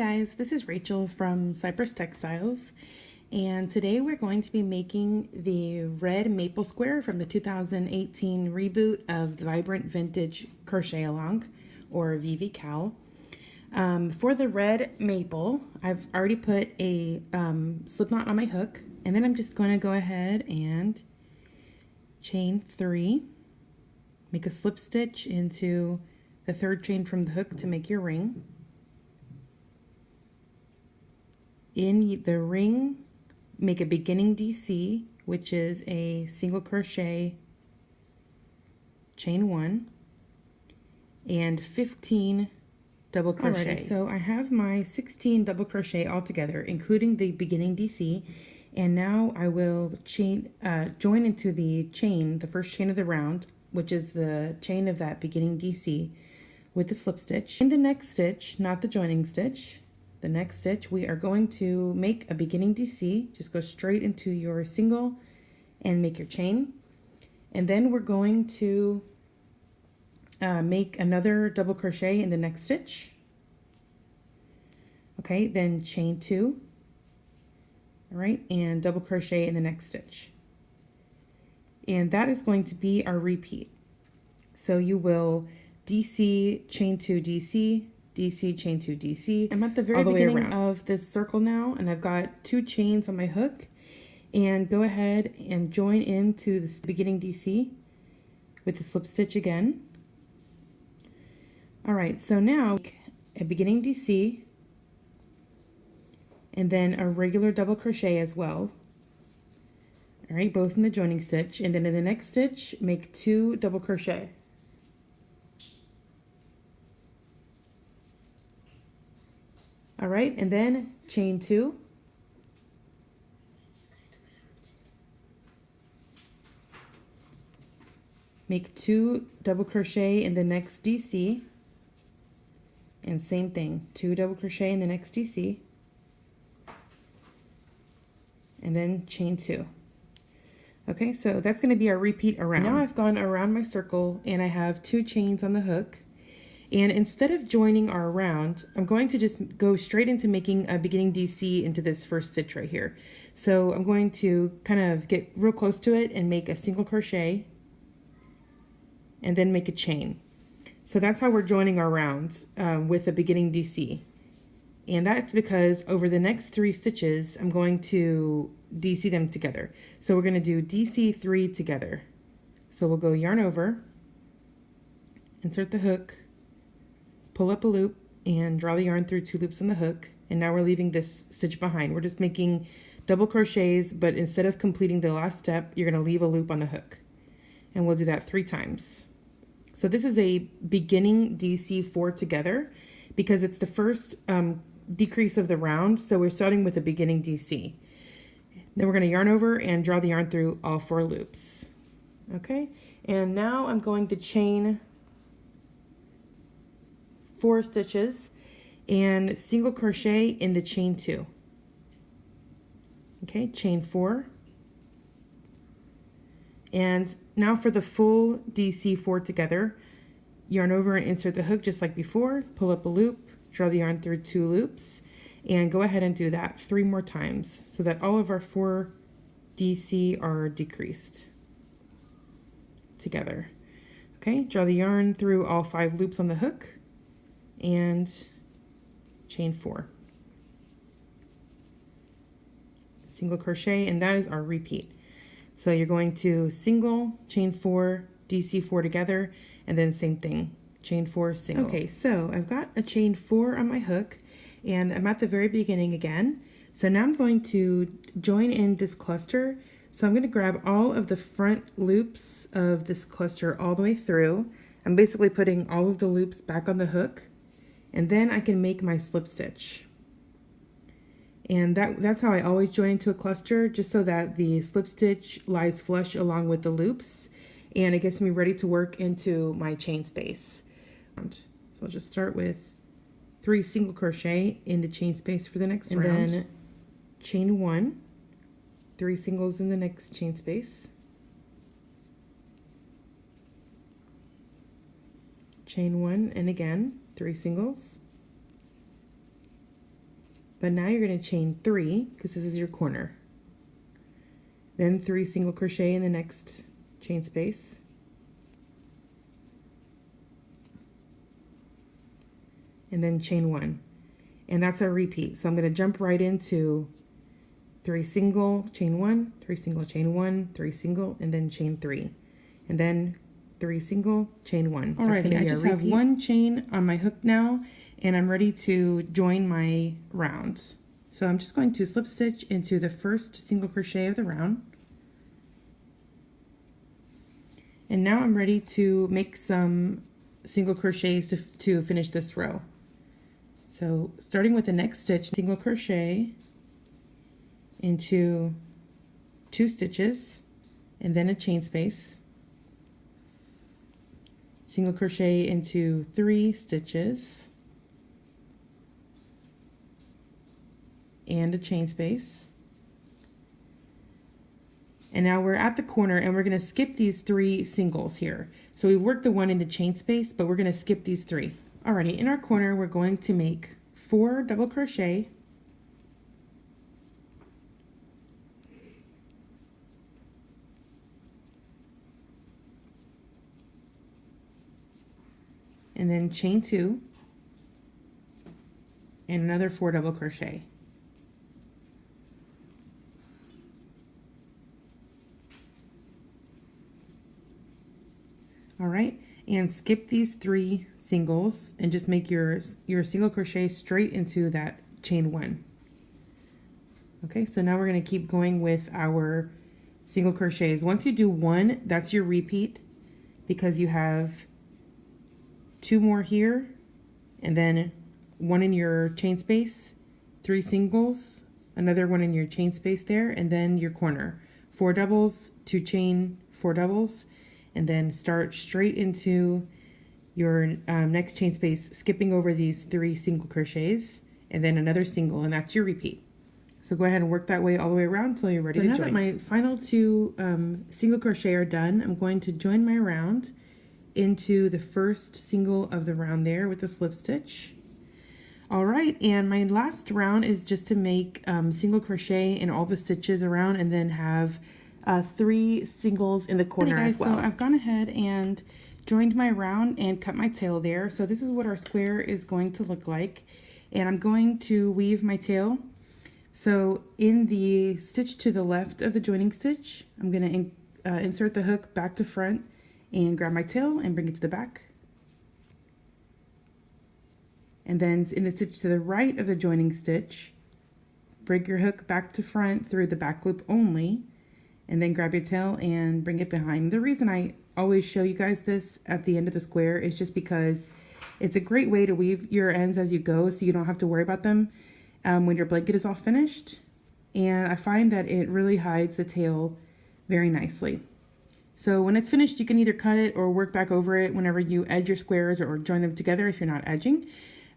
guys, this is Rachel from Cypress Textiles, and today we're going to be making the red maple square from the 2018 reboot of the Vibrant Vintage Crochet Along, or VVCAL. For the red maple, I've already put a slip knot on my hook, and then I'm just going to go ahead and chain 3, make a slip stitch into the third chain from the hook to make your ring. In the ring, make a beginning DC, which is a single crochet, chain 1, and 15 double crochet. Alrighty, so I have my 16 double crochet all together, including the beginning DC, and now I will join into the chain, the first chain of the round, which is the chain of that beginning DC, with the slip stitch. In the next stitch, not the joining stitch, the next stitch, we are going to make a beginning DC. Just go straight into your single and make your chain. And then we're going to make another double crochet in the next stitch. Okay, then chain 2. All right, and double crochet in the next stitch. And that is going to be our repeat. So you will DC, chain 2, DC, DC, chain 2, DC. I'm at the very beginning of this circle now, and I've got 2 chains on my hook. And go ahead and join into the beginning DC with the slip stitch again. All right, so now a beginning DC and then a regular double crochet as well. All right, both in the joining stitch, and then in the next stitch, make 2 double crochet. All right, and then chain 2. Make 2 double crochet in the next DC. And same thing, 2 double crochet in the next DC. And then chain 2. Okay, so that's going to be our repeat around. Now I've gone around my circle and I have 2 chains on the hook. And instead of joining our round, I'm going to just go straight into making a beginning DC into this first stitch right here. So I'm going to kind of get real close to it and make a single crochet and then make a chain. So that's how we're joining our rounds with a beginning DC. And that's because over the next 3 stitches, I'm going to DC them together. So we're going to do DC 3 together. So we'll go yarn over, insert the hook, pull up a loop, and draw the yarn through 2 loops on the hook. And now we're leaving this stitch behind. We're just making double crochets, but instead of completing the last step, you're going to leave a loop on the hook. And we'll do that 3 times. So this is a beginning DC 4 together because it's the first decrease of the round. So we're starting with a beginning DC. Then we're going to yarn over and draw the yarn through all 4 loops. Okay, and now I'm going to chain 4 stitches and single crochet in the chain 2. Okay, chain 4. And now for the full DC 4 together, yarn over and insert the hook just like before, pull up a loop, draw the yarn through 2 loops, and go ahead and do that 3 more times so that all of our 4 DC are decreased together. Okay, draw the yarn through all 5 loops on the hook and chain 4. Single crochet, and that is our repeat. So you're going to single, chain 4, DC 4 together, and then same thing, chain 4, single. Okay, so I've got a chain 4 on my hook, and I'm at the very beginning again. So now I'm going to join in this cluster. So I'm going to grab all of the front loops of this cluster all the way through. I'm basically putting all of the loops back on the hook, and then I can make my slip stitch. And that's how I always join into a cluster, just so that the slip stitch lies flush along with the loops, and it gets me ready to work into my chain space. So I'll just start with 3 single crochet in the chain space for the next round. And then chain 1, 3 singles in the next chain space. Chain 1, and again, 3 singles. But now you're going to chain 3 because this is your corner. Then 3 single crochet in the next chain space. And then chain 1. And that's our repeat. So I'm going to jump right into 3 single, chain 1, 3 single, chain 1, 3 single, and then chain 3. And then 3 single, chain 1. Alrighty, I just have 1 chain on my hook now, and I'm ready to join my round. So I'm just going to slip stitch into the first single crochet of the round. And now I'm ready to make some single crochets to finish this row. So starting with the next stitch, single crochet into 2 stitches and then a chain space, single crochet into 3 stitches and a chain space. And now we're at the corner and we're going to skip these 3 singles here. So we've worked the one in the chain space, but we're going to skip these 3. Alrighty, in our corner we're going to make 4 double crochet, and then chain 2 and another 4 double crochet. All right, and skip these 3 singles and just make your single crochet straight into that chain 1. Okay, so now we're going to keep going with our single crochets. Once you do 1, that's your repeat, because you have 2 more here and then 1 in your chain space, 3 singles, another 1 in your chain space there, and then your corner. 4 doubles, 2 chain, 4 doubles, and then start straight into your next chain space, skipping over these 3 single crochets and then another single, and that's your repeat. So go ahead and work that way all the way around until you're ready to join. So now that my final 2 single crochet are done, I'm going to join my round into the first single of the round there with a slip stitch. All right, and my last round is just to make single crochet in all the stitches around and then have 3 singles in the corner as well. So I've gone ahead and joined my round and cut my tail there. So this is what our square is going to look like. And I'm going to weave my tail. So in the stitch to the left of the joining stitch, I'm going to insert the hook back to front and grab my tail and bring it to the back. And then in the stitch to the right of the joining stitch, bring your hook back to front through the back loop only, and then grab your tail and bring it behind. The reason I always show you guys this at the end of the square is just because it's a great way to weave your ends as you go, so you don't have to worry about them when your blanket is all finished. And I find that it really hides the tail very nicely. So when it's finished, you can either cut it or work back over it whenever you edge your squares or join them together if you're not edging.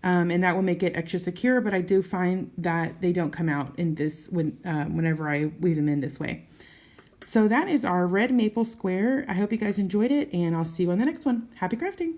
And that will make it extra secure, but I do find that they don't come out in this whenever I weave them in this way. So that is our red maple square. I hope you guys enjoyed it, and I'll see you on the next one. Happy crafting!